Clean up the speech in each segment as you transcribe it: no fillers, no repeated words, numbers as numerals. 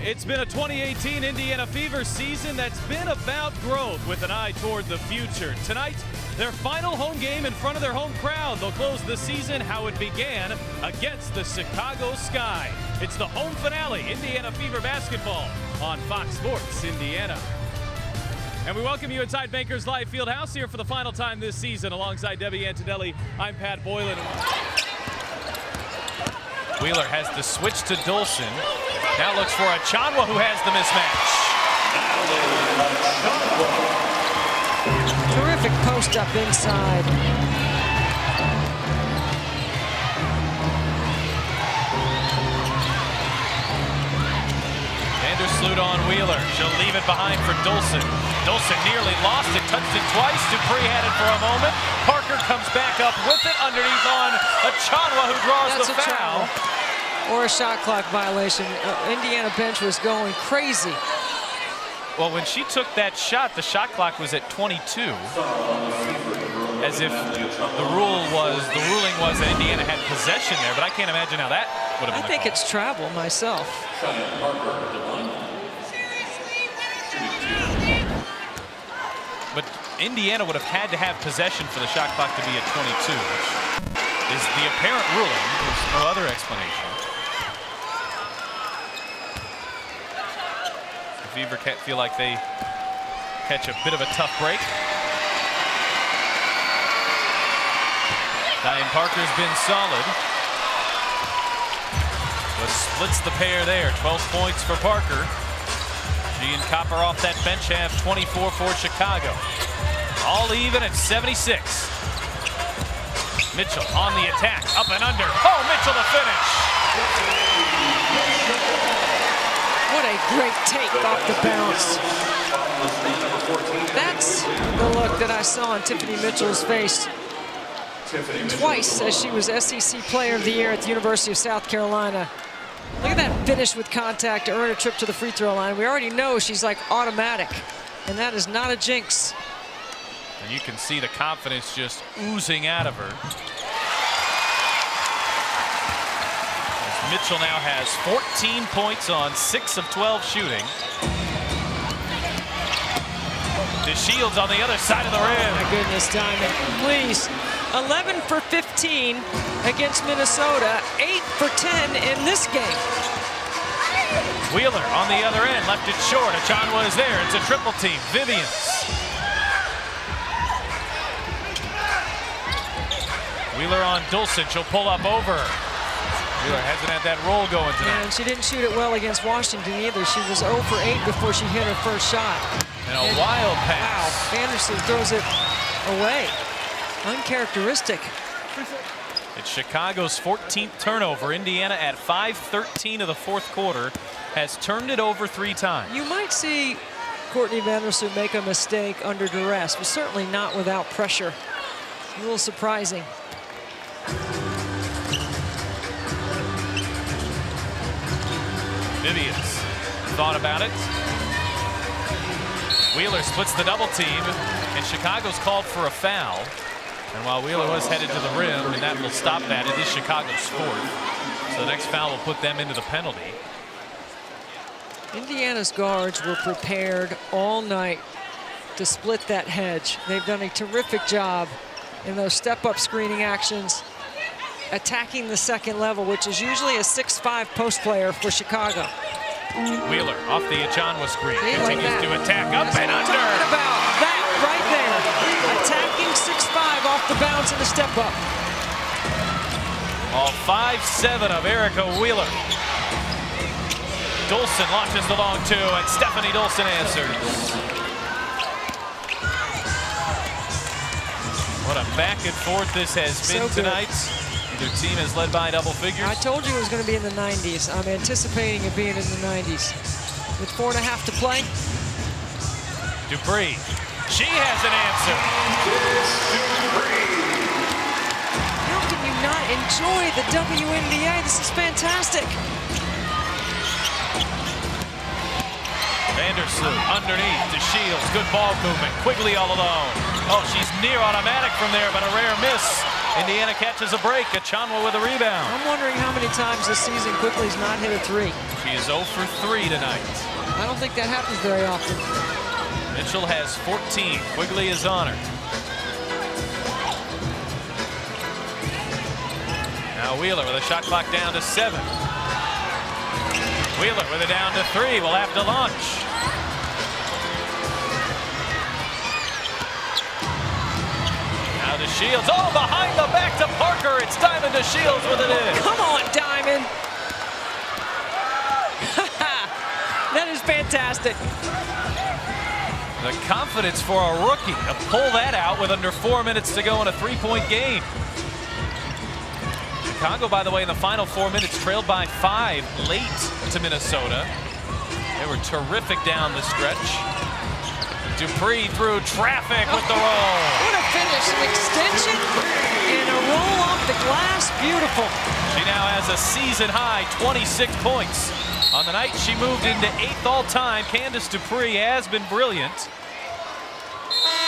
It's been a 2018 Indiana Fever season that's been about growth with an eye toward the future. Tonight, their final home game in front of their home crowd. They'll close the season how it began, against the Chicago Sky. It's the home finale, Indiana Fever basketball on Fox Sports Indiana. And we welcome you inside Bankers Life Fieldhouse here for the final time this season. Alongside Debbie Antonelli, I'm Pat Boylan. Wheeler has the switch to Dolson. Now looks for Achanwa, who has the mismatch. Terrific post up inside. Vandersloot on Wheeler. She'll leave it behind for Dolson. Dolson nearly lost it, touched it twice. Dupree had it for a moment. Parker comes back up with it underneath on Achanwa, who draws the foul. Or a shot clock violation. Indiana bench was going crazy. Well, when she took that shot, the shot clock was at 22. As if the ruling was that Indiana had possession there, but I can't imagine how that would have been. I think it's travel myself. But Indiana would have had to have possession for the shot clock to be at 22, which is the apparent ruling. There's no other explanation. The Fever feel like they catch a bit of a tough break. Diane Parker's been solid. But splits the pair there. 12 points for Parker. She and Copper off that bench have 24 for Chicago. All even at 76. Mitchell on the attack, up and under. Oh, Mitchell to finish. What a great take off the bounce. That's the look that I saw on Tiffany Mitchell's face twice as she was SEC Player of the Year at the University of South Carolina. Look at that finish with contact to earn a trip to the free throw line. We already know she's like automatic, and that is not a jinx. And you can see the confidence just oozing out of her. Mitchell now has 14 points on 6 of 12 shooting. DeShields on the other side of the rim. Oh my goodness, Diamond, please. 11 for 15 against Minnesota, 8 for 10 in this game. Wheeler on the other end, left it short. Achanwa is there. It's a triple team. Vivians. Wheeler on Dolson. She'll pull up over. Wheeler hasn't had that roll going tonight. And she didn't shoot it well against Washington either. She was 0 for 8 before she hit her first shot. And a wild pass. Wow, Anderson throws it away. Uncharacteristic. It's Chicago's 14th turnover. Indiana at 5:13 of the fourth quarter has turned it over 3 times. You might see Courtney Vandersloot make a mistake under duress, but certainly not without pressure. A little surprising. Vivians thought about it. Wheeler splits the double team, and Chicago's called for a foul. And while Wheeler was headed to the rim, and that will stop that, it is Chicago's 4th. So the next foul will put them into the penalty. Indiana's guards were prepared all night to split that hedge. They've done a terrific job in those step-up screening actions, attacking the second level, which is usually a 6'5" post player for Chicago. Wheeler off the Achanwa screen, continues to attack up and under. Talking about that right there, attacking 6'5" off the bounce in the step up. All 5'7" of Erica Wheeler. Dolson launches the long 2, and Stephanie Dolson answers. What a back and forth this has been tonight. Their team is led by double figures. I told you it was going to be in the 90s. I'm anticipating it being in the 90s. With 4.5 to play. Dupree. She has an answer. How can you not enjoy the WNBA? This is fantastic. Vandersloot underneath to Shields. Good ball movement. Quigley all alone. Oh, she's near automatic from there, but a rare miss Indiana catches a break. Achanwa with a rebound. I'm wondering how many times this season Quigley's not hit a three. She is 0 for 3 tonight. I don't think that happens very often. Mitchell has 14. Quigley is on her. Now Wheeler with a shot clock down to 7. Wheeler with it down to 3. Will have to launch. Now to Shields. Oh, behind the back to Parker. It's Diamond to Shields with it in. Come on, Diamond. That is fantastic. The confidence for a rookie to pull that out with under 4 minutes to go in a 3-point game. Chicago, by the way, in the final 4 minutes trailed by 5 late to Minnesota. They were terrific down the stretch. Dupree through traffic with the roll. What a finish, an extension and a roll off the glass, beautiful. She now has a season high 26 points. On the night she moved into 8th all-time, Candace Dupree has been brilliant.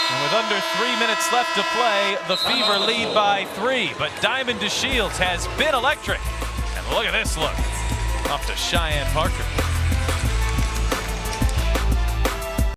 And with under 3 minutes left to play, the Fever lead by 3. But Diamond DeShields has been electric. And look at this look. Off to Cheyenne Parker.